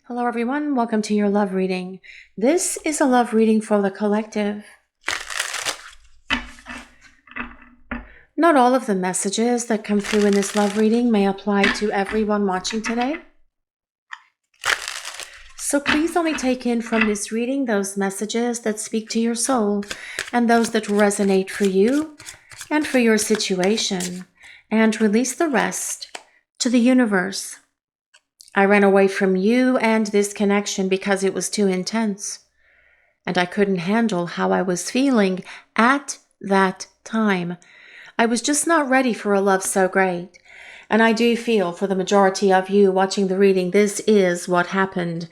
Hello, everyone. Welcome to your love reading. This is a love reading for the collective. Not all of the messages that come through in this love reading may apply to everyone watching today. So please only take in from this reading those messages that speak to your soul and those that resonate for you and for your situation, and release the rest to the universe. I ran away from you and this connection because it was too intense, and I couldn't handle how I was feeling at that time. I was just not ready for a love so great. And I do feel for the majority of you watching the reading, this is what happened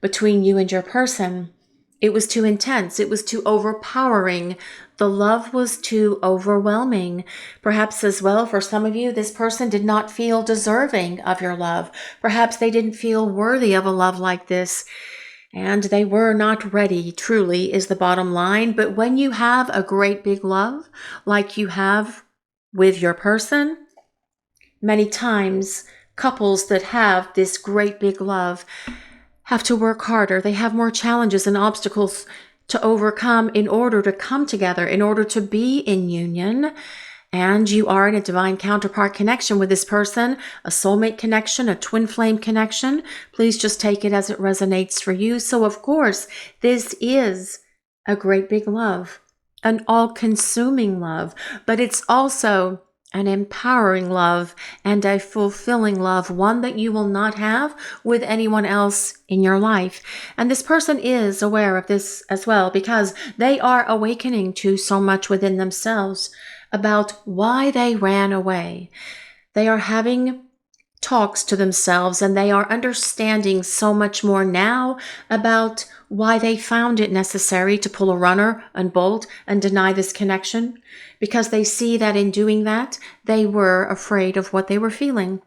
between you and your person. It was too intense. It was too overpowering. The love was too overwhelming. Perhaps as well, for some of you, this person did not feel deserving of your love. Perhaps they didn't feel worthy of a love like this. And they were not ready, truly, is the bottom line. But when you have a great big love, like you have with your person, many times couples that have this great big love have to work harder. They have more challenges and obstacles to overcome in order to come together, in order to be in union. And you are in a divine counterpart connection with this person, a soulmate connection, a twin flame connection. Please just take it as it resonates for you. So of course, this is a great big love, an all-consuming love, but it's also an empowering love and a fulfilling love, one that you will not have with anyone else in your life. And this person is aware of this as well, because they are awakening to so much within themselves about why they ran away. They are having talks to themselves, and they are understanding so much more now about why they found it necessary to pull a runner and bolt and deny this connection, because they see that in doing that, they were afraid of what they were feeling.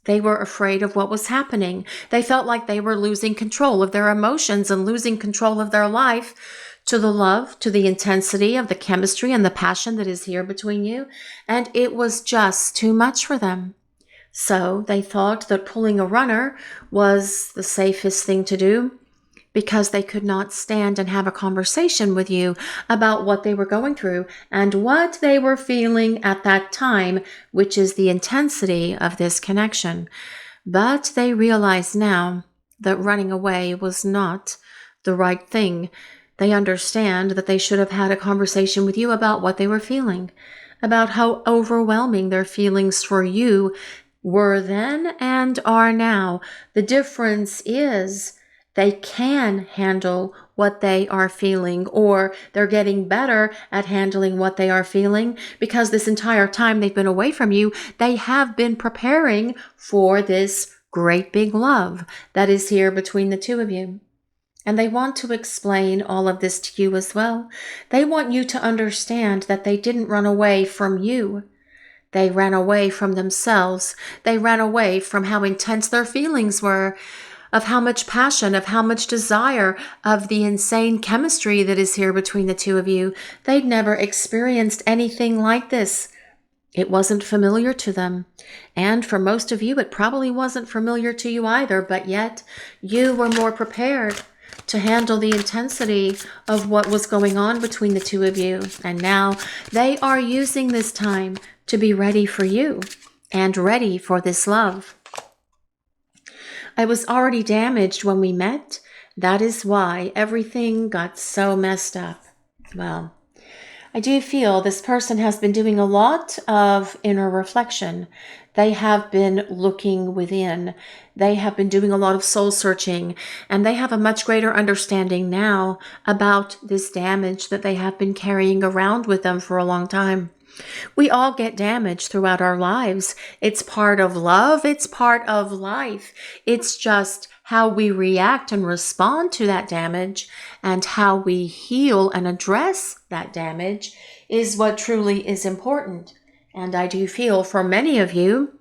They were afraid of what was happening. They felt like they were losing control of their emotions and losing control of their life to the love, to the intensity of the chemistry and the passion that is here between you. And it was just too much for them. So they thought that pulling a runner was the safest thing to do, because they could not stand and have a conversation with you about what they were going through and what they were feeling at that time, which is the intensity of this connection. But they realize now that running away was not the right thing. They understand that they should have had a conversation with you about what they were feeling, about how overwhelming their feelings for you were then and are now. The difference is they can handle what they are feeling, or they're getting better at handling what they are feeling, because this entire time they've been away from you, they have been preparing for this great big love that is here between the two of you. And they want to explain all of this to you as well. They want you to understand that they didn't run away from you. They ran away from themselves. They ran away from how intense their feelings were, of how much passion, of how much desire, of the insane chemistry that is here between the two of you. They'd never experienced anything like this. It wasn't familiar to them. And for most of you, it probably wasn't familiar to you either, but yet you were more prepared to handle the intensity of what was going on between the two of you. And now they are using this time to be ready for you and ready for this love. I was already damaged when we met. That is why everything got so messed up. Well, I do feel this person has been doing a lot of inner reflection. They have been looking within. They have been doing a lot of soul searching, and they have a much greater understanding now about this damage that they have been carrying around with them for a long time. We all get damaged throughout our lives. It's part of love. It's part of life. It's just how we react and respond to that damage, and how we heal and address that damage is what truly is important. And I do feel for many of you,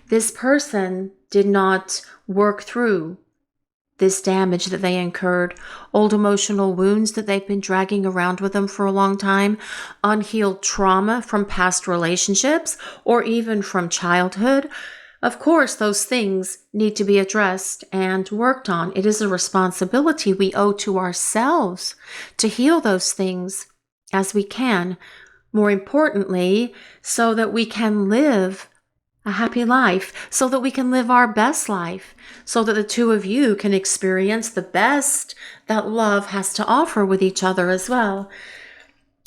this person did not work through this damage that they incurred, old emotional wounds that they've been dragging around with them for a long time, unhealed trauma from past relationships or even from childhood, Of course, those things need to be addressed and worked on. It is a responsibility we owe to ourselves to heal those things as we can. More importantly, so that we can live a happy life, so that we can live our best life, so that the two of you can experience the best that love has to offer with each other as well.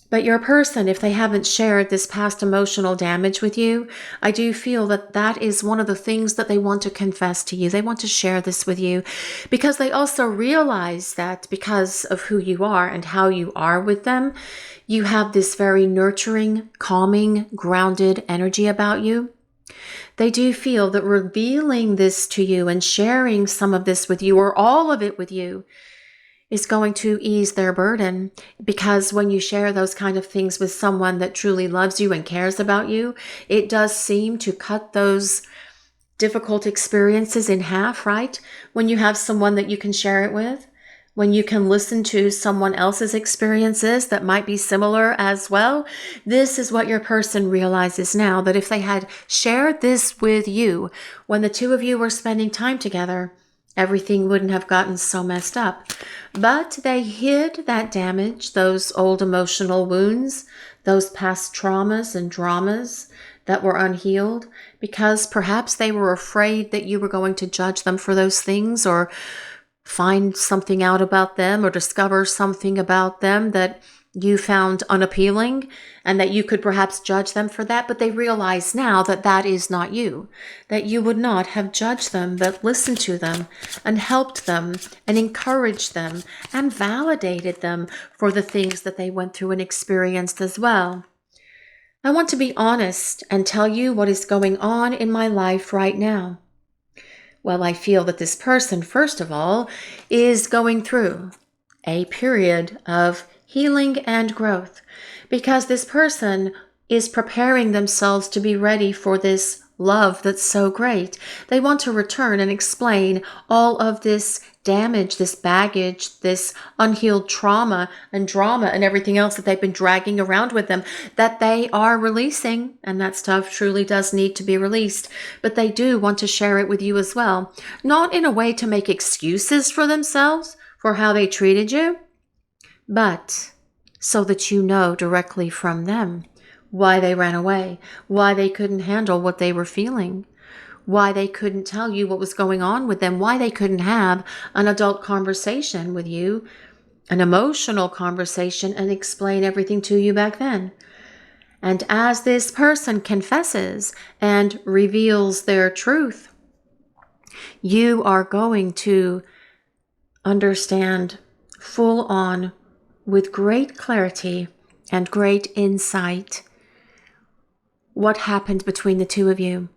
But your person, if they haven't shared this past emotional damage with you, I do feel that that is one of the things that they want to confess to you. They want to share this with you because they also realize that because of who you are and how you are with them, you have this very nurturing, calming, grounded energy about you. They do feel that revealing this to you and sharing some of this with you or all of it with you is going to ease their burden, because when you share those kind of things with someone that truly loves you and cares about you, it does seem to cut those difficult experiences in half, right? When you have someone that you can share it with, when you can listen to someone else's experiences that might be similar as well, this is what your person realizes now, that if they had shared this with you when the two of you were spending time together, everything wouldn't have gotten so messed up. But they hid that damage, those old emotional wounds, those past traumas and dramas that were unhealed, because perhaps they were afraid that you were going to judge them for those things or find something out about them or discover something about them that you found unappealing and that you could perhaps judge them for that. But they realize now that that is not you, that you would not have judged them, but listened to them and helped them and encouraged them and validated them for the things that they went through and experienced as well. I want to be honest and tell you what is going on in my life right now. Well, I feel that this person, first of all, is going through a period of healing and growth, because this person is preparing themselves to be ready for this love that's so great. They want to return and explain all of this damage, this baggage, this unhealed trauma and drama and everything else that they've been dragging around with them, that they are releasing, and that stuff truly does need to be released. But they do want to share it with you as well, not in a way to make excuses for themselves for how they treated you, but so that you know directly from them why they ran away, why they couldn't handle what they were feeling, why they couldn't tell you what was going on with them, why they couldn't have an adult conversation with you, an emotional conversation, and explain everything to you back then. And as this person confesses and reveals their truth, you are going to understand full on, with great clarity and great insight, what happened between the two of you.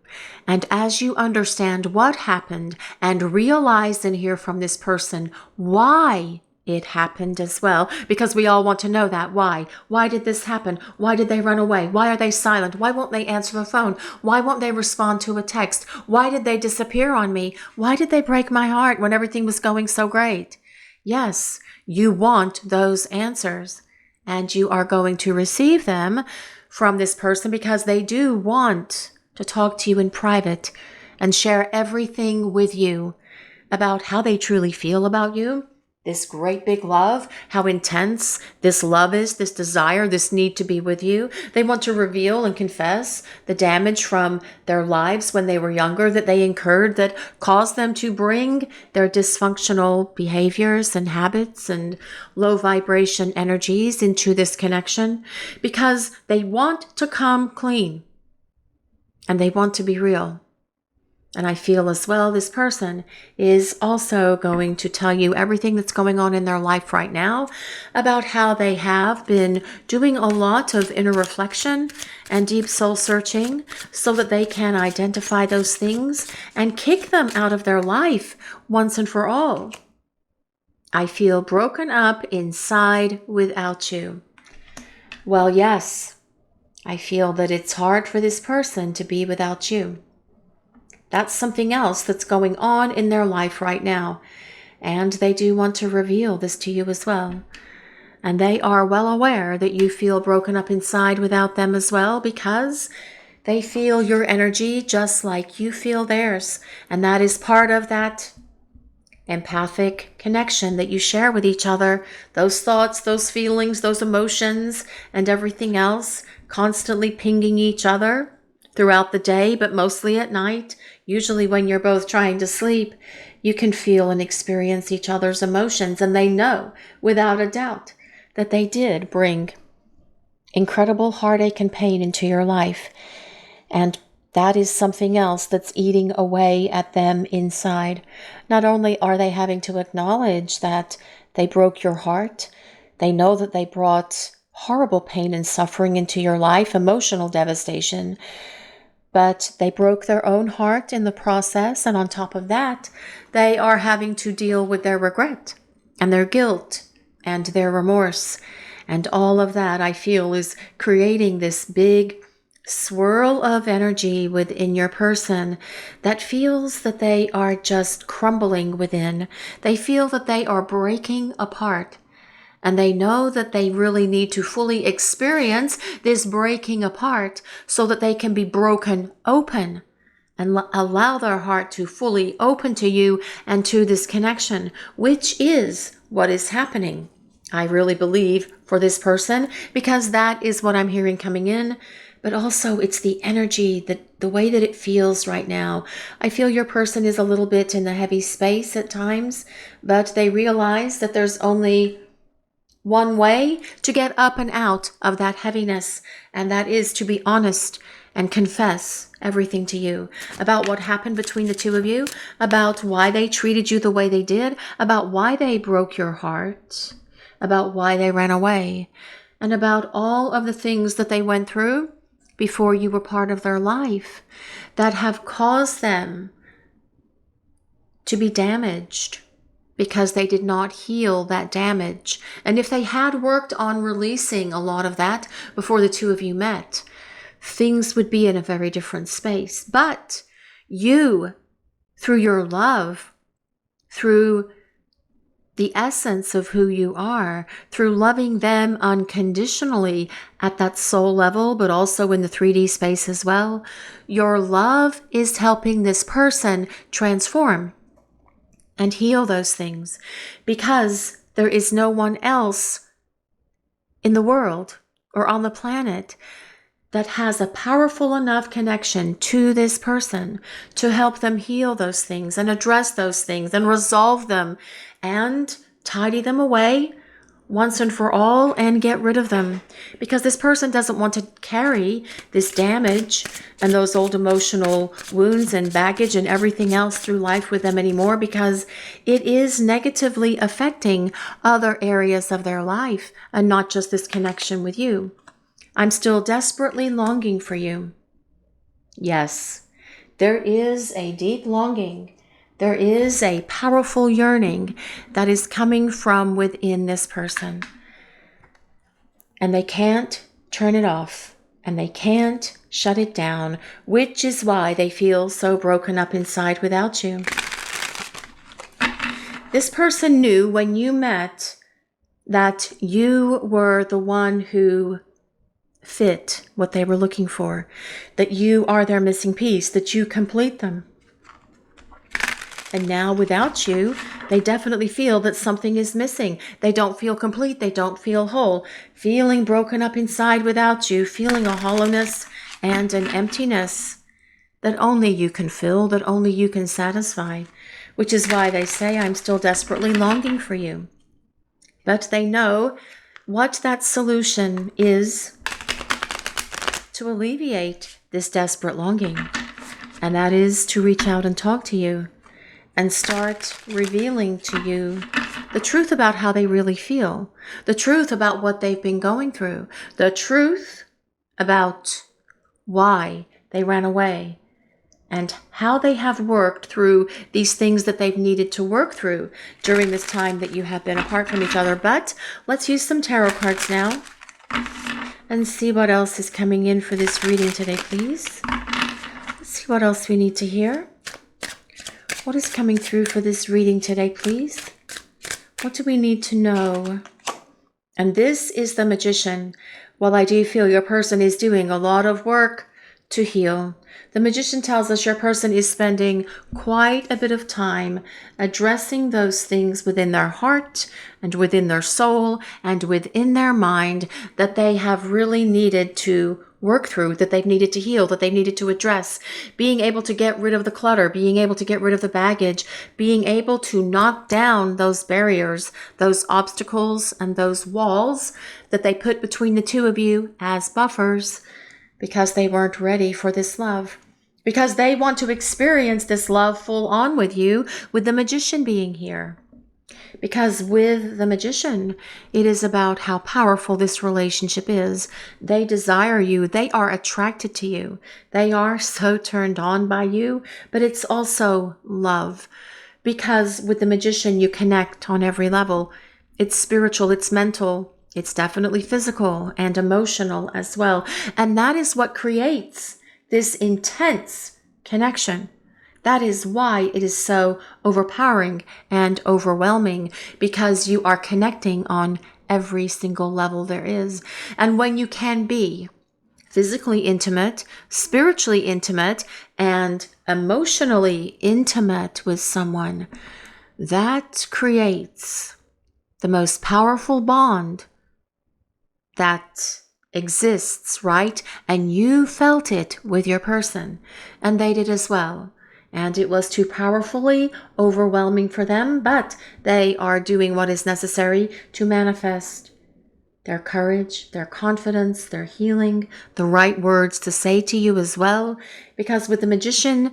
And as you understand what happened and realize and hear from this person why it happened as well, because we all want to know that. Why? Why did this happen? Why did they run away? Why are they silent? Why won't they answer the phone? Why won't they respond to a text? Why did they disappear on me? Why did they break my heart when everything was going so great? Yes, you want those answers, and you are going to receive them from this person because they do want to talk to you in private and share everything with you about how they truly feel about you, this great big love, how intense this love is, this desire, this need to be with you. They want to reveal and confess the damage from their lives when they were younger that they incurred that caused them to bring their dysfunctional behaviors and habits and low vibration energies into this connection, because they want to come clean and they want to be real. And I feel as well this person is also going to tell you everything that's going on in their life right now about how they have been doing a lot of inner reflection and deep soul searching so that they can identify those things and kick them out of their life once and for all. I feel broken up inside without you. Well, yes, I feel that it's hard for this person to be without you. That's something else that's going on in their life right now. And they do want to reveal this to you as well. And they are well aware that you feel broken up inside without them as well, because They feel your energy just like you feel theirs. And that is part of that empathic connection that you share with each other. Those thoughts, those feelings, those emotions, and everything else constantly pinging each other throughout the day, but mostly at night. Usually when you're both trying to sleep, you can feel and experience each other's emotions. And they know without a doubt that they did bring incredible heartache and pain into your life. And that is something else that's eating away at them inside. Not only are they having to acknowledge that they broke your heart, they know that they brought horrible pain and suffering into your life, emotional devastation, but they broke their own heart in the process. And on top of that, they are having to deal with their regret and their guilt and their remorse. And all of that, I feel, is creating this big swirl of energy within your person that feels that they are just crumbling within. They feel that they are breaking apart. And they know that they really need to fully experience this breaking apart so that they can be broken open and allow their heart to fully open to you and to this connection, which is what is happening, I really believe, for this person, because that is what I'm hearing coming in. But also it's the energy, the way that it feels right now. I feel your person is a little bit in the heavy space at times, but they realize that there's only one way to get up and out of that heaviness, and that is to be honest and confess everything to you about what happened between the two of you, about why they treated you the way they did, about why they broke your heart, about why they ran away, and about all of the things that they went through before you were part of their life that have caused them to be damaged, because they did not heal that damage. And if they had worked on releasing a lot of that before the two of you met, things would be in a very different space. But you, through your love, through the essence of who you are, through loving them unconditionally at that soul level, but also in the 3D space as well, your love is helping this person transform and heal those things, because there is no one else in the world or on the planet that has a powerful enough connection to this person to help them heal those things and address those things and resolve them and tidy them away once and for all and get rid of them. Because this person doesn't want to carry this damage and those old emotional wounds and baggage and everything else through life with them anymore, because it is negatively affecting other areas of their life and not just this connection with you. I'm still desperately longing for you. Yes, there is a deep longing. There is a powerful yearning that is coming from within this person. And they can't turn it off, and they can't shut it down, which is why they feel so broken up inside without you. This person knew when you met that you were the one who fit what they were looking for, that you are their missing piece, that you complete them. And now without you, they definitely feel that something is missing. They don't feel complete. They don't feel whole. Feeling broken up inside without you, feeling a hollowness and an emptiness that only you can fill, that only you can satisfy, which is why they say, I'm still desperately longing for you. But they know what that solution is to alleviate this desperate longing, and that is to reach out and talk to you and start revealing to you the truth about how they really feel, the truth about what they've been going through, the truth about why they ran away, and how they have worked through these things that they've needed to work through during this time that you have been apart from each other. But let's use some tarot cards now and see what else is coming in for this reading today, please. Let's see what else we need to hear. What is coming through for this reading today, please? What do we need to know? And this is the Magician. Well, I do feel your person is doing a lot of work to heal. The Magician tells us your person is spending quite a bit of time addressing those things within their heart and within their soul and within their mind that they have really needed to work through, that they've needed to heal, that they've needed to address. Being able to get rid of the clutter, being able to get rid of the baggage, being able to knock down those barriers, those obstacles, and those walls that they put between the two of you as buffers, because they weren't ready for this love. Because they want to experience this love full on with you, with the Magician being here. Because with the Magician, it is about how powerful this relationship is. They desire you. They are attracted to you. They are so turned on by you, but it's also love. Because with the Magician, you connect on every level. It's spiritual, it's mental, it's definitely physical and emotional as well. And that is what creates this intense connection. That is why it is so overpowering and overwhelming, because you are connecting on every single level there is. And when you can be physically intimate, spiritually intimate, and emotionally intimate with someone, that creates the most powerful bond that exists, right? And you felt it with your person, and they did as well. And it was too powerfully overwhelming for them, but they are doing what is necessary to manifest their courage, their confidence, their healing, the right words to say to you as well. Because with the Magician,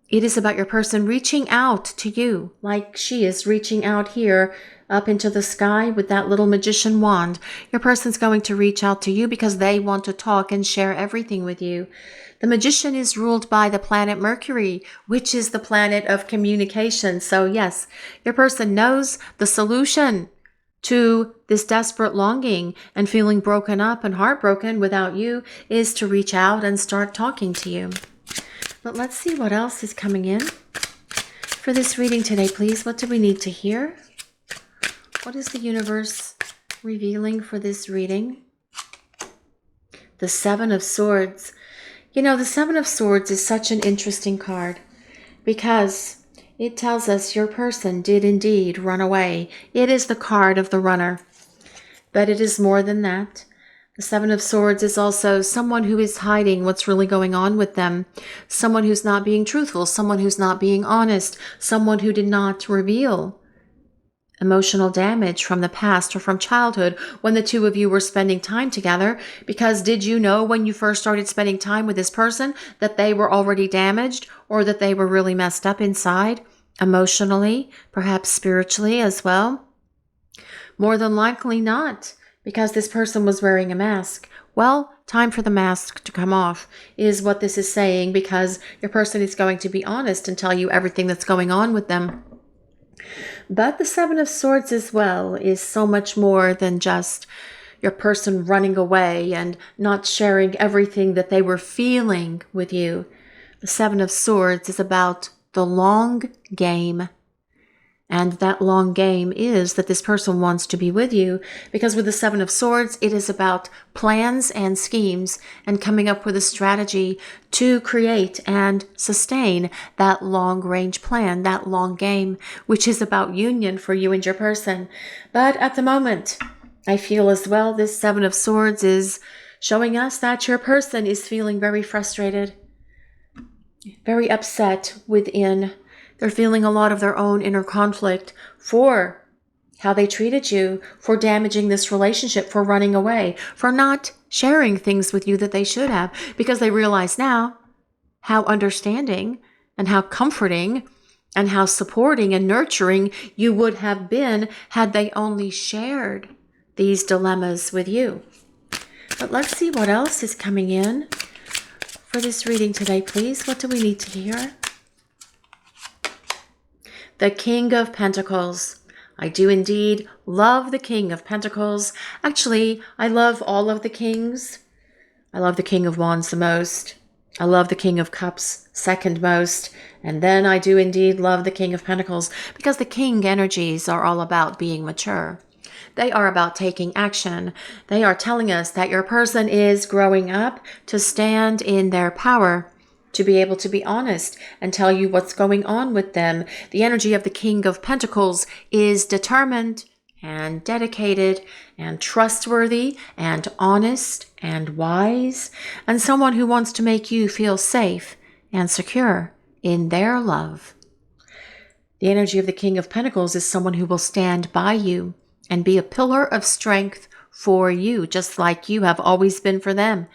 it is about your person reaching out to you, like she is reaching out here up into the sky with that little magician wand. Your person's going to reach out to you because they want to talk and share everything with you. The Magician is ruled by the planet Mercury, which is the planet of communication. So yes, your person knows the solution to this desperate longing and feeling broken up and heartbroken without you is to reach out and start talking to you. But let's see what else is coming in for this reading today, please. What do we need to hear? What is the universe revealing for this reading? The Seven of Swords. You know, the Seven of Swords is such an interesting card because it tells us your person did indeed run away. It is the card of the runner, but it is more than that. The Seven of Swords is also someone who is hiding what's really going on with them, someone who's not being truthful, someone who's not being honest, someone who did not reveal emotional damage from the past or from childhood when the two of you were spending time together. Because did you know when you first started spending time with this person that they were already damaged, or that they were really messed up inside, emotionally, perhaps spiritually as well? More than likely not, because this person was wearing a mask. Well, time for the mask to come off is what this is saying, because your person is going to be honest and tell you everything that's going on with them. But the Seven of Swords as well is so much more than just your person running away and not sharing everything that they were feeling with you. The Seven of Swords is about the long game. And that long game is that this person wants to be with you, because with the Seven of Swords, it is about plans and schemes and coming up with a strategy to create and sustain that long-range plan, that long game, which is about union for you and your person. But at the moment, I feel as well this Seven of Swords is showing us that your person is feeling very frustrated, very upset within. They're feeling a lot of their own inner conflict for how they treated you, for damaging this relationship, for running away, for not sharing things with you that they should have, because they realize now how understanding and how comforting and how supporting and nurturing you would have been had they only shared these dilemmas with you. But let's see what else is coming in for this reading today, please. What do we need to hear? The King of Pentacles. I do indeed love the King of Pentacles. Actually, I love all of the kings. I love the King of Wands the most. I love the King of Cups second most. And then I do indeed love the King of Pentacles, because the King energies are all about being mature. They are about taking action. They are telling us that your person is growing up to stand in their power, to be able to be honest and tell you what's going on with them. The energy of the King of Pentacles is determined and dedicated and trustworthy and honest and wise, and someone who wants to make you feel safe and secure in their love. The energy of the King of Pentacles is someone who will stand by you and be a pillar of strength for you, just like you have always been for them.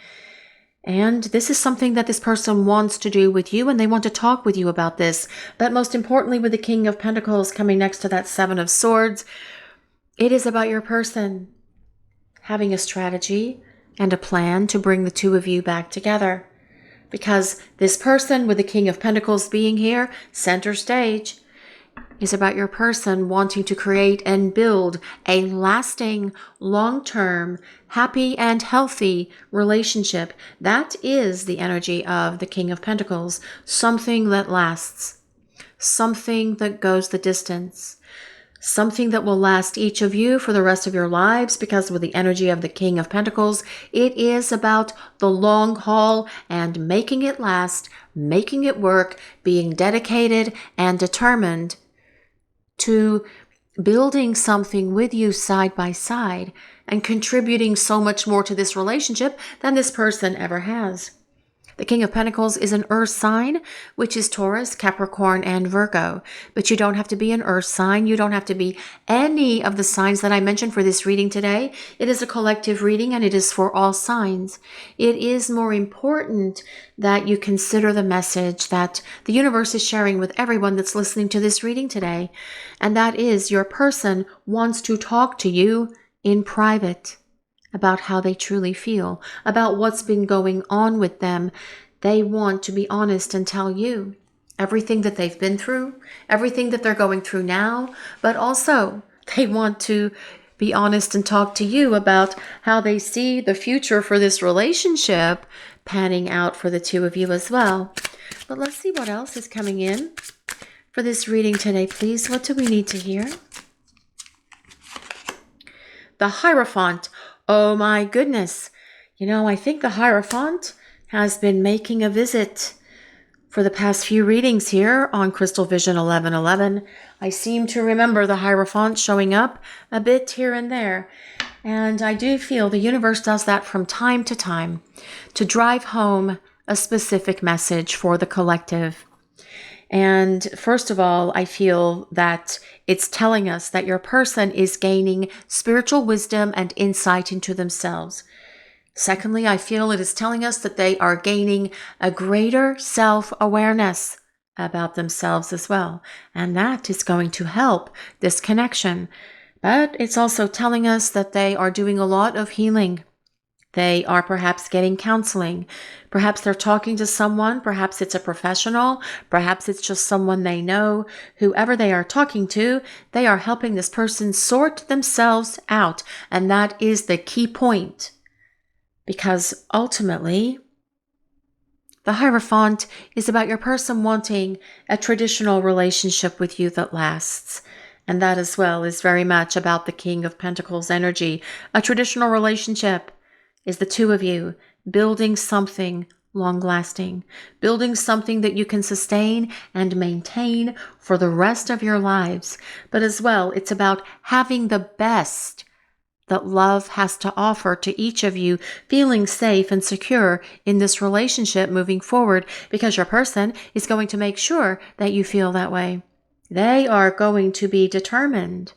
And this is something that this person wants to do with you, and they want to talk with you about this. But most importantly, with the King of Pentacles coming next to that Seven of Swords, it is about your person having a strategy and a plan to bring the two of you back together. Because this person with the King of Pentacles being here, center stage, is about your person wanting to create and build a lasting, long-term, happy and healthy relationship. That is the energy of the King of Pentacles. Something that lasts. Something that goes the distance. Something that will last each of you for the rest of your lives, because with the energy of the King of Pentacles, it is about the long haul and making it last, making it work, being dedicated and determined to building something with you side by side and contributing so much more to this relationship than this person ever has. The King of Pentacles is an earth sign, which is Taurus, Capricorn, and Virgo. But you don't have to be an earth sign. You don't have to be any of the signs that I mentioned for this reading today. It is a collective reading, and it is for all signs. It is more important that you consider the message that the universe is sharing with everyone that's listening to this reading today. And that is, your person wants to talk to you in private about how they truly feel, about what's been going on with them. They want to be honest and tell you everything that they've been through, everything that they're going through now, but also they want to be honest and talk to you about how they see the future for this relationship panning out for the two of you as well. But let's see what else is coming in for this reading today, please. What do we need to hear? The Hierophant. Oh my goodness. I think the Hierophant has been making a visit for the past few readings here on Crystal Vision 1111. I seem to remember the Hierophant showing up a bit here and there. And I do feel the universe does that from time to time to drive home a specific message for the collective. And first of all, I feel that it's telling us that your person is gaining spiritual wisdom and insight into themselves. Secondly, I feel it is telling us that they are gaining a greater self-awareness about themselves as well. And that is going to help this connection. But it's also telling us that they are doing a lot of healing. They are perhaps getting counseling. Perhaps they're talking to someone. Perhaps it's a professional. Perhaps it's just someone they know. Whoever they are talking to, they are helping this person sort themselves out. And that is the key point. Because ultimately, the Hierophant is about your person wanting a traditional relationship with you that lasts. And that as well is very much about the King of Pentacles energy. A traditional relationship is the two of you building something long-lasting, building something that you can sustain and maintain for the rest of your lives. But as well, it's about having the best that love has to offer to each of you, feeling safe and secure in this relationship moving forward, because your person is going to make sure that you feel that way. They are going to be determined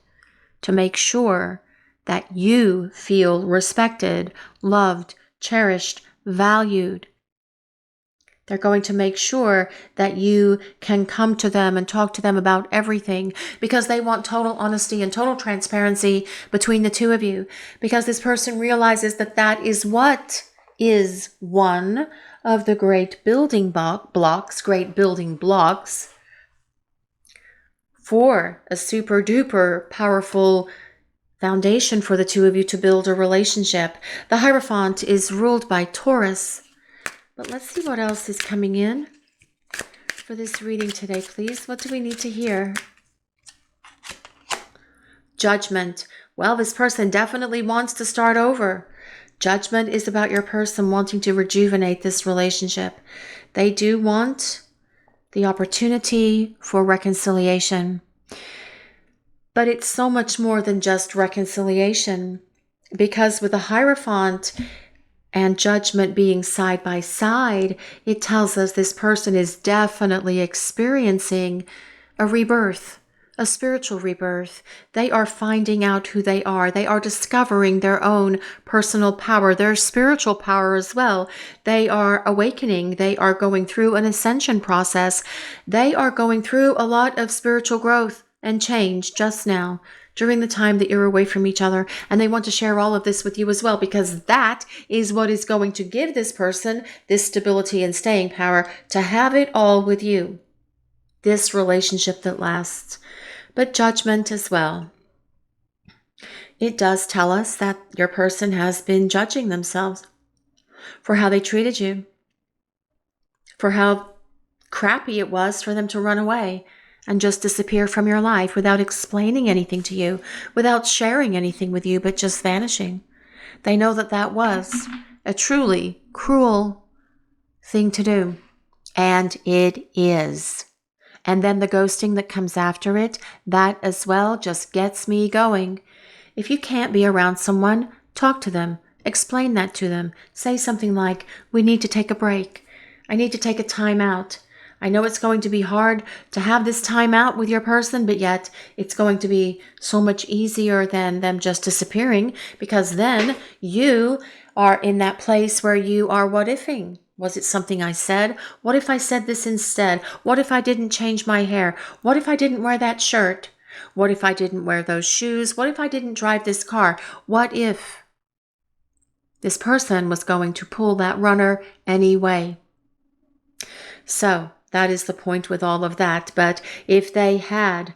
to make sure that you feel respected, loved, cherished, valued. They're going to make sure that you can come to them and talk to them about everything, because they want total honesty and total transparency between the two of you, because this person realizes that that is what is one of the great building blocks for a super duper powerful foundation for the two of you to build a relationship. The Hierophant is ruled by Taurus. But let's see what else is coming in for this reading today, please. What do we need to hear? Judgment. Well, this person definitely wants to start over. Judgment is about your person wanting to rejuvenate this relationship. They do want the opportunity for reconciliation. But it's so much more than just reconciliation, because with the Hierophant and Judgment being side by side, it tells us this person is definitely experiencing a rebirth, a spiritual rebirth. They are finding out who they are. They are discovering their own personal power, their spiritual power as well. They are awakening. They are going through an ascension process. They are going through a lot of spiritual growth and change just now, during the time that you're away from each other. And they want to share all of this with you as well, because that is what is going to give this person this stability and staying power to have it all with you. This relationship that lasts. But Judgment as well. It does tell us that your person has been judging themselves for how they treated you, for how crappy it was for them to run away and just disappear from your life without explaining anything to you, without sharing anything with you, but just vanishing. They know that that was a truly cruel thing to do. And it is. And then the ghosting that comes after it, that as well just gets me going. If you can't be around someone, talk to them. Explain that to them. Say something like, we need to take a break. I need to take a time out. I know it's going to be hard to have this time out with your person, but yet it's going to be so much easier than them just disappearing, because then you are in that place where you are what-ifing. Was it something I said? What if I said this instead? What if I didn't change my hair? What if I didn't wear that shirt? What if I didn't wear those shoes? What if I didn't drive this car? What if this person was going to pull that runner anyway? So that is the point with all of that. But if they had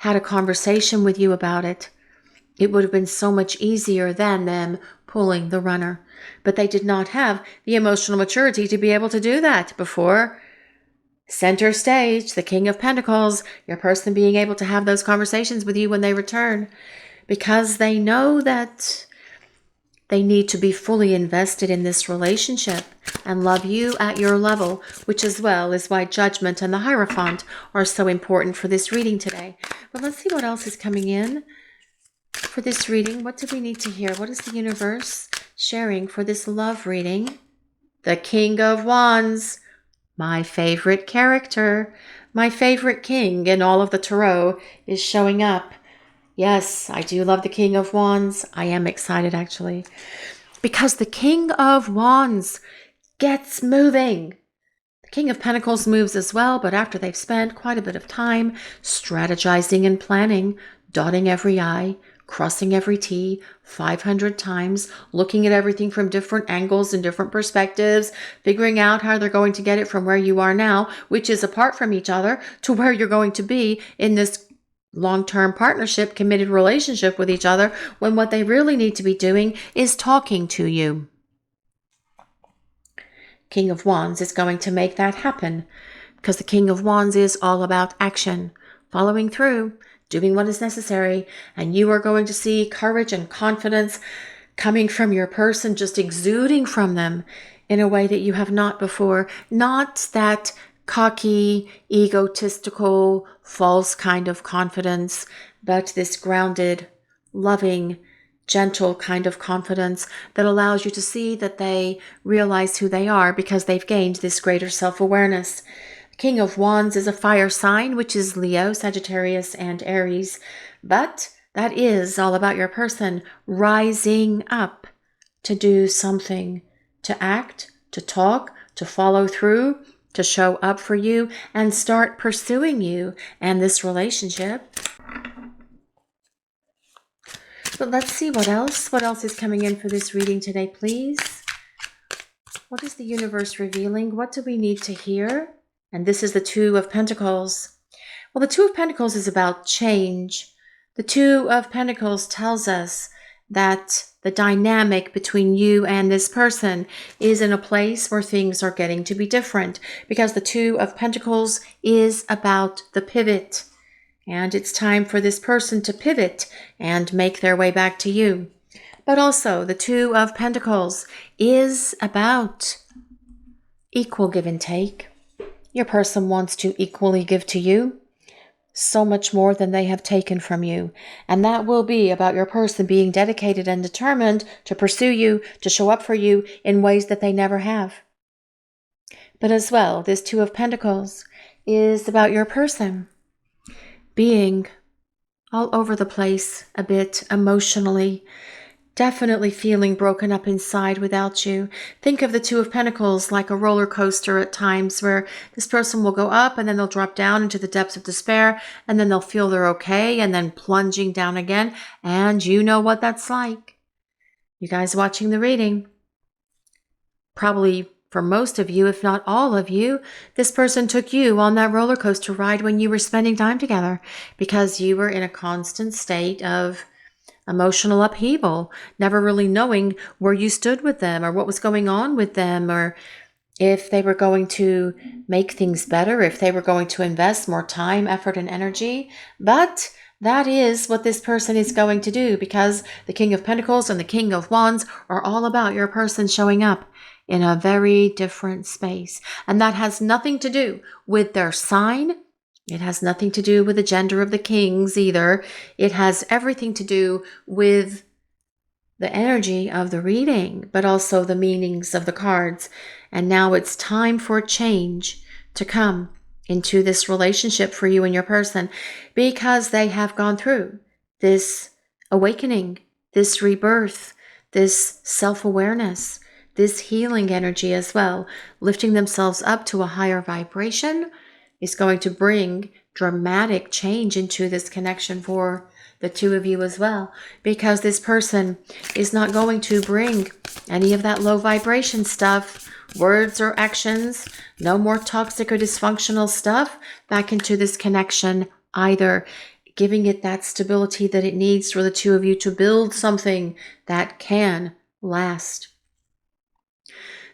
a conversation with you about it, it would have been so much easier than them pulling the runner. But they did not have the emotional maturity to be able to do that before. Center stage, the King of Pentacles, your person being able to have those conversations with you when they return, because they know that they need to be fully invested in this relationship and love you at your level, which as well is why Judgment and the Hierophant are so important for this reading today. But let's see what else is coming in for this reading. What do we need to hear? What is the universe sharing for this love reading? The King of Wands, my favorite character, my favorite king in all of the tarot, is showing up. Yes, I do love the King of Wands. I am excited, actually, because the King of Wands gets moving. The King of Pentacles moves as well, but after they've spent quite a bit of time strategizing and planning, dotting every I, crossing every T 500 times, looking at everything from different angles and different perspectives, figuring out how they're going to get it from where you are now, which is apart from each other, to where you're going to be in this long-term partnership, committed relationship with each other, when what they really need to be doing is talking to you. King of Wands is going to make that happen, because the King of Wands is all about action, following through, doing what is necessary, and you are going to see courage and confidence coming from your person, just exuding from them in a way that you have not before. Not that cocky, egotistical, false kind of confidence, but this grounded, loving, gentle kind of confidence that allows you to see that they realize who they are because they've gained this greater self-awareness. King of Wands is a fire sign, which is Leo, Sagittarius, and Aries. But that is all about your person rising up to do something, to act, to talk, to follow through, to show up for you and start pursuing you and this relationship. But let's see what else. What else is coming in for this reading today, please? What is the universe revealing? What do we need to hear? And this is the Two of Pentacles. Well, the Two of Pentacles is about change. The Two of Pentacles tells us that the dynamic between you and this person is in a place where things are getting to be different, because the Two of Pentacles is about the pivot. And it's time for this person to pivot and make their way back to you. But also, the Two of Pentacles is about equal give and take. Your person wants to equally give to you so much more than they have taken from you. And that will be about your person being dedicated and determined to pursue you, to show up for you in ways that they never have. But as well, this Two of Pentacles is about your person being all over the place a bit emotionally, definitely feeling broken up inside without you. Think of the Two of Pentacles like a roller coaster at times, where this person will go up and then they'll drop down into the depths of despair, and then they'll feel they're okay and then plunging down again. And you know what that's like. You guys watching the reading, probably for most of you, if not all of you, this person took you on that roller coaster ride when you were spending time together, because you were in a constant state of emotional upheaval, never really knowing where you stood with them or what was going on with them, or if they were going to make things better, if they were going to invest more time, effort, and energy. But that is what this person is going to do, because the King of Pentacles and the King of Wands are all about your person showing up in a very different space. And that has nothing to do with their sign. It has nothing to do with the gender of the kings either. It has everything to do with the energy of the reading, but also the meanings of the cards. And now it's time for change to come into this relationship for you and your person, because they have gone through this awakening, this rebirth, this self-awareness, this healing energy as well. Lifting themselves up to a higher vibration is going to bring dramatic change into this connection for the two of you as well, because this person is not going to bring any of that low vibration stuff, words or actions, no more toxic or dysfunctional stuff back into this connection either, giving it that stability that it needs for the two of you to build something that can last.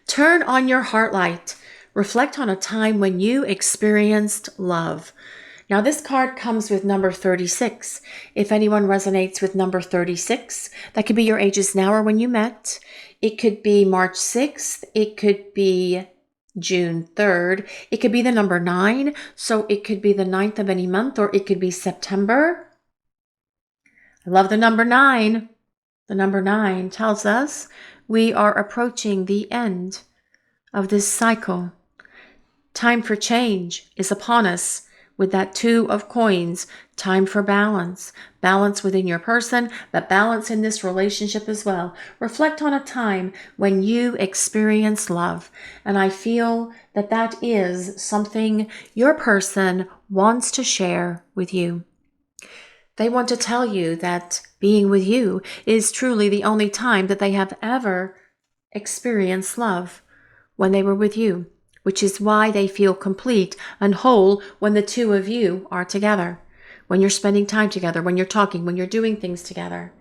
Turn on your heart light. Reflect on a time when you experienced love. Now, this card comes with number 36. If anyone resonates with number 36, that could be your ages now or when you met. It could be March 6th. It could be June 3rd. It could be the number 9. So it could be the 9th of any month, or it could be September. I love the number 9. The number 9 tells us we are approaching the end of this cycle. Time for change is upon us. With that Two of Coins, time for balance. Balance within your person, but balance in this relationship as well. Reflect on a time when you experienced love. And I feel that that is something your person wants to share with you. They want to tell you that being with you is truly the only time that they have ever experienced love, when they were with you, which is why they feel complete and whole when the two of you are together, when you're spending time together, when you're talking, when you're doing things together.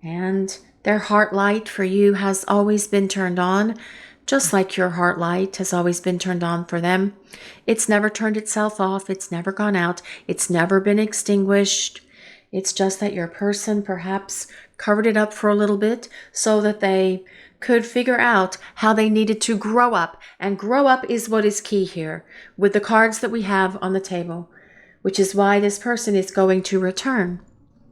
And their heart light for you has always been turned on, just like your heart light has always been turned on for them. It's never turned itself off. It's never gone out. It's never been extinguished. It's just that your person perhaps covered it up for a little bit so that they could figure out how they needed to grow up. And grow up is what is key here with the cards that we have on the table, which is why this person is going to return,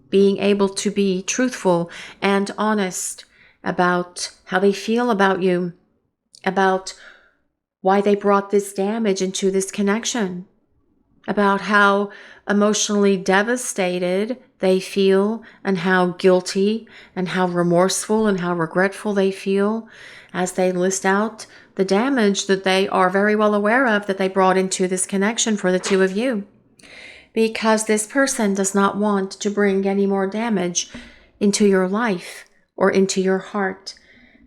being able to be truthful and honest about how they feel about you, about why they brought this damage into this connection, about how emotionally devastated they feel, and how guilty and how remorseful and how regretful they feel as they list out the damage that they are very well aware of that they brought into this connection for the two of you. Because this person does not want to bring any more damage into your life or into your heart.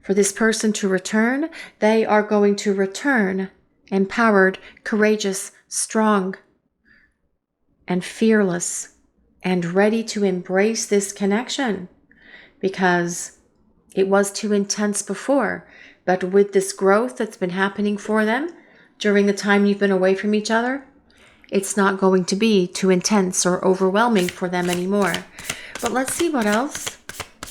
For this person to return, they are going to return empowered, courageous, strong, and fearless, and ready to embrace this connection, because it was too intense before. But with this growth that's been happening for them during the time you've been away from each other, It's not going to be too intense or overwhelming for them anymore. But let's see what else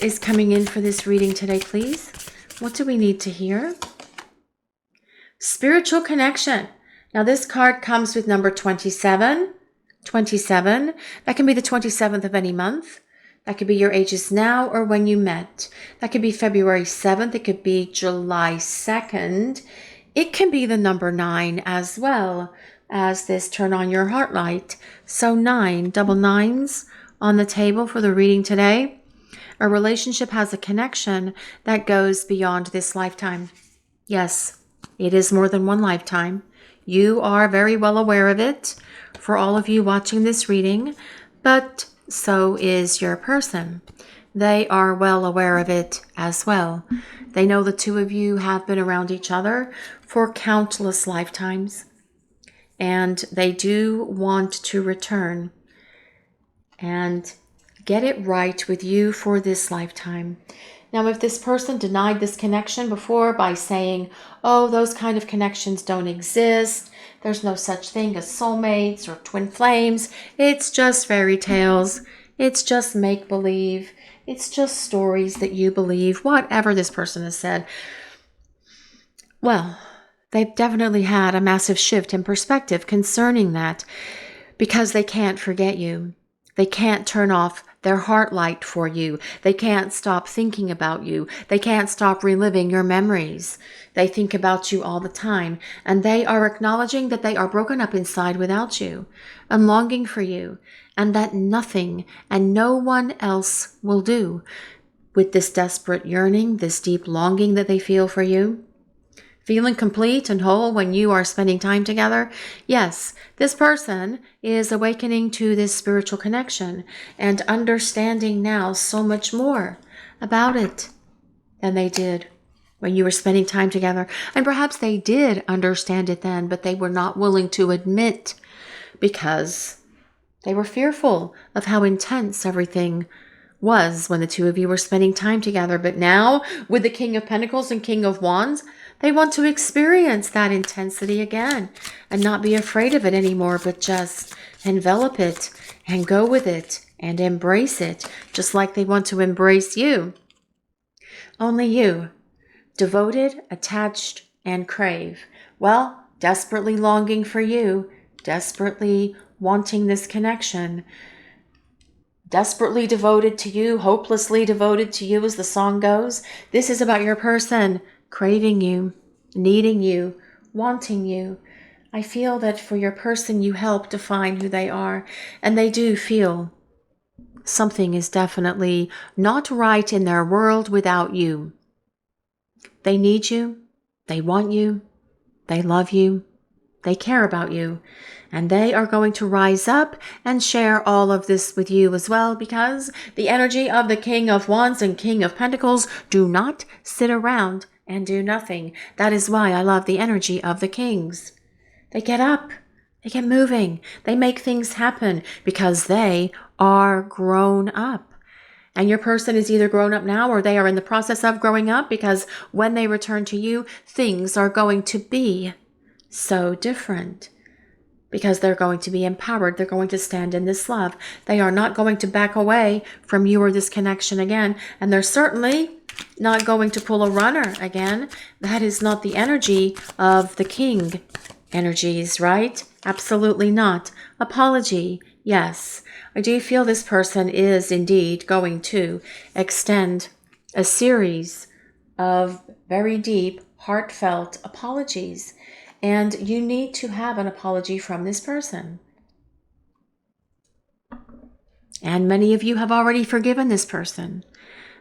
is coming in for this reading today, please. What do we need to hear? Spiritual connection. Now this card comes with number 27. 27. That can be the 27th of any month. That could be your ages now or when you met. That could be February 7th. It could be July 2nd. It can be the number 9 as well as this turn on your heart light. So 9, double nines on the table for the reading today. A relationship has a connection that goes beyond this lifetime. Yes, it is more than one lifetime. You are very well aware of it for all of you watching this reading, but so is your person. They are well aware of it as well. They know the two of you have been around each other for countless lifetimes, and they do want to return and get it right with you for this lifetime. Now, if this person denied this connection before by saying, oh, those kind of connections don't exist, there's no such thing as soulmates or twin flames, it's just fairy tales, it's just make-believe, it's just stories that you believe, whatever this person has said, well, they've definitely had a massive shift in perspective concerning that, because they can't forget you. They can't turn off their heart light for you. They can't stop thinking about you. They can't stop reliving your memories. They think about you all the time, and they are acknowledging that they are broken up inside without you and longing for you, and that nothing and no one else will do. With this desperate yearning, this deep longing that they feel for you, feeling complete and whole when you are spending time together? Yes, this person is awakening to this spiritual connection and understanding now so much more about it than they did when you were spending time together. And perhaps they did understand it then, but they were not willing to admit because they were fearful of how intense everything was when the two of you were spending time together. But now, with the King of Pentacles and King of Wands, they want to experience that intensity again and not be afraid of it anymore, but just envelop it and go with it and embrace it, just like they want to embrace you. Only you, devoted, attached, and crave. Well, desperately longing for you, desperately wanting this connection, desperately devoted to you, hopelessly devoted to you, as the song goes. This is about your person craving you, needing you, wanting you. I feel that for your person, you help define who they are, and they do feel something is definitely not right in their world without you. They need you, they want you, they love you, they care about you, and they are going to rise up and share all of this with you as well, because the energy of the King of Wands and King of Pentacles do not sit around and do nothing. That is why I love the energy of the kings. They get up, they get moving, they make things happen because they are grown up. And your person is either grown up now or they are in the process of growing up, because when they return to you, things are going to be so different. Because they're going to be empowered. They're going to stand in this love. They are not going to back away from you or this connection again. And they're certainly not going to pull a runner again. That is not the energy of the king energies, right? Absolutely not. Apology, yes. I do feel this person is indeed going to extend a series of very deep, heartfelt apologies. And you need to have an apology from this person. And many of you have already forgiven this person.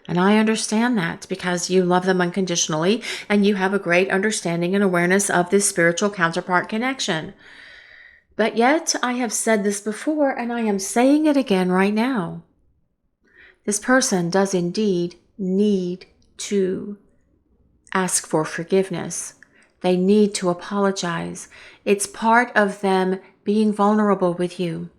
And I understand that because you love them unconditionally and you have a great understanding and awareness of this spiritual counterpart connection. But yet, I have said this before and I am saying it again right now. This person does indeed need to ask for forgiveness. They need to apologize. It's part of them being vulnerable with you.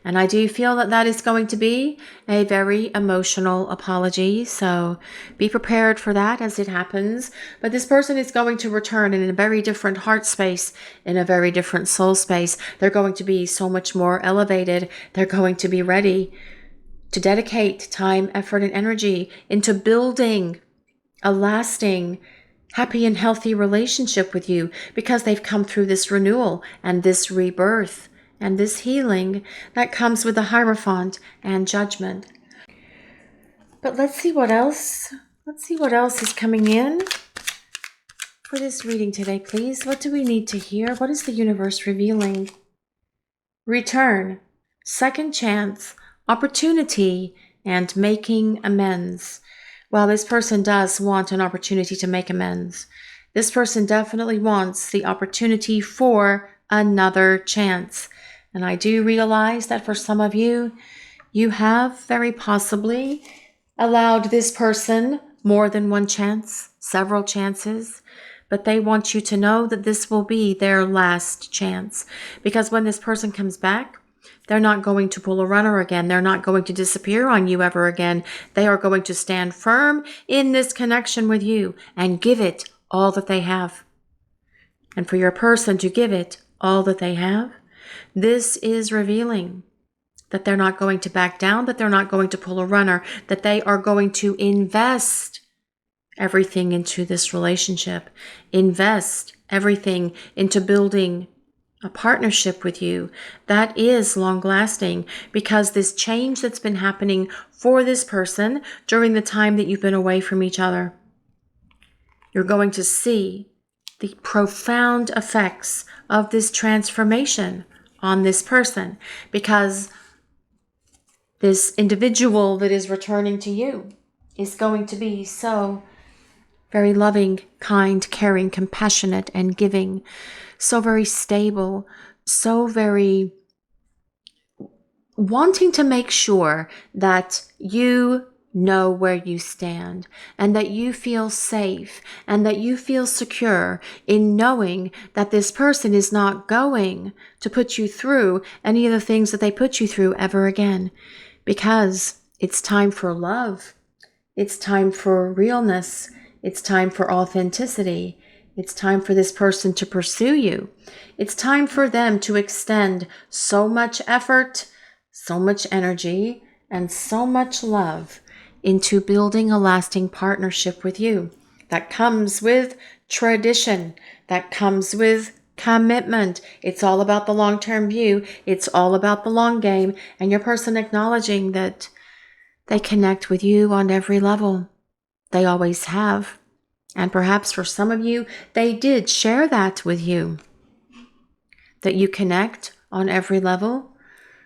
And I do feel that that is going to be a very emotional apology. So be prepared for that as it happens. But this person is going to return in a very different heart space, in a very different soul space. They're going to be so much more elevated. They're going to be ready to dedicate time, effort, and energy into building a lasting, happy and healthy relationship with you, because they've come through this renewal and this rebirth and this healing that comes with the Hierophant and Judgment. But let's see what else. Let's see what else is coming in for this reading today, please. What do we need to hear? What is the universe revealing? Return, second chance, opportunity, and making amends. Well, this person does want an opportunity to make amends. This person definitely wants the opportunity for another chance. And I do realize that for some of you, you have very possibly allowed this person more than one chance, several chances, but they want you to know that this will be their last chance. Because when this person comes back, they're not going to pull a runner again. They're not going to disappear on you ever again. They are going to stand firm in this connection with you and give it all that they have. And for your person to give it all that they have, this is revealing that they're not going to back down, that they're not going to pull a runner, that they are going to invest everything into this relationship, invest everything into building a partnership with you that is long lasting, because this change that's been happening for this person during the time that you've been away from each other, you're going to see the profound effects of this transformation on this person, because this individual that is returning to you is going to be so very loving, kind, caring, compassionate, and giving, so very stable, so very wanting to make sure that you know where you stand and that you feel safe and that you feel secure in knowing that this person is not going to put you through any of the things that they put you through ever again, because it's time for love. It's time for realness. It's time for authenticity. It's time for this person to pursue you. It's time for them to extend so much effort, so much energy, and so much love into building a lasting partnership with you. That comes with tradition. That comes with commitment. It's all about the long-term view. It's all about the long game, and your person acknowledging that they connect with you on every level. They always have. And perhaps for some of you, they did share that with you, that you connect on every level.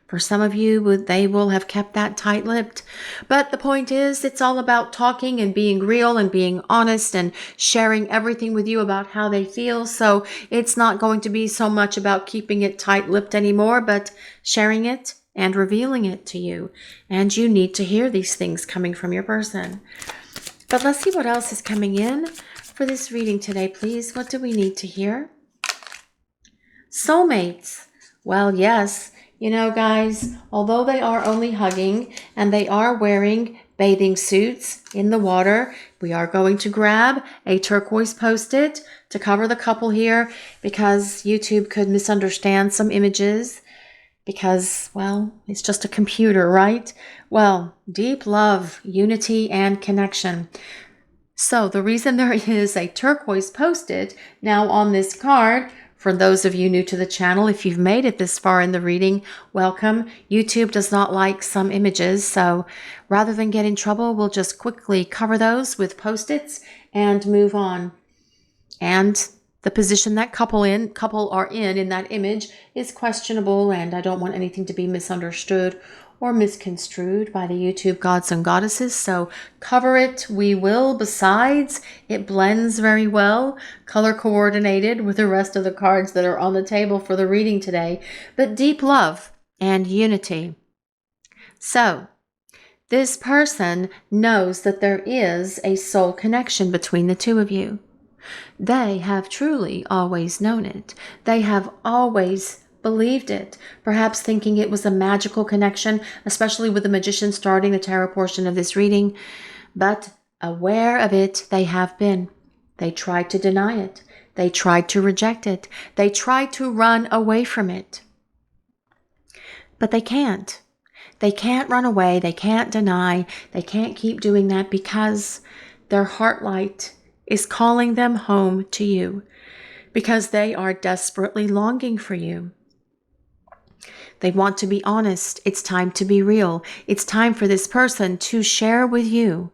For some of you, they will have kept that tight-lipped. But the point is, it's all about talking and being real and being honest and sharing everything with you about how they feel. So it's not going to be so much about keeping it tight-lipped anymore, but sharing it and revealing it to you. And you need to hear these things coming from your person. But let's see what else is coming in for this reading today, please. What do we need to hear? Soulmates. Well, yes. You know, guys, although they are only hugging and they are wearing bathing suits in the water, we are going to grab a turquoise Post-it to cover the couple here, because YouTube could misunderstand some images because, well, it's just a computer, right? Well, deep love, unity, and connection. So the reason there is a turquoise Post-it now on this card, for those of you new to the channel, if you've made it this far in the reading, welcome. YouTube does not like some images, so rather than get in trouble, we'll just quickly cover those with Post-its and move on. And the position that couple are in that image is questionable, and I don't want anything to be misunderstood or misconstrued by the YouTube gods and goddesses, so cover it we will. Besides, it blends very well, color coordinated with the rest of the cards that are on the table for the reading today. But deep love and unity. So this person knows that there is a soul connection between the two of you. They have truly always known it. They have always believed it, perhaps thinking it was a magical connection, especially with the magician starting the tarot portion of this reading. But aware of it, they have been. They tried to deny it. They tried to reject it. They tried to run away from it. But they can't. They can't run away. They can't deny. They can't keep doing that because their heart light is calling them home to you, because they are desperately longing for you. They want to be honest. It's time to be real. It's time for this person to share with you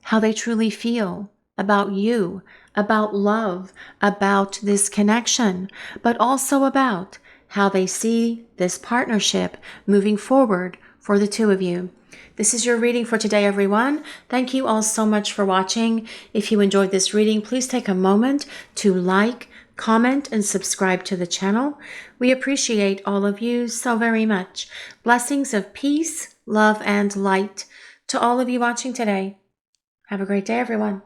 how they truly feel about you, about love, about this connection, but also about how they see this partnership moving forward for the two of you. This is your reading for today, everyone. Thank you all so much for watching. If you enjoyed this reading, please take a moment to like, comment, and subscribe to the channel. We appreciate all of you so very much. Blessings of peace, love, and light to all of you watching today. Have a great day, everyone.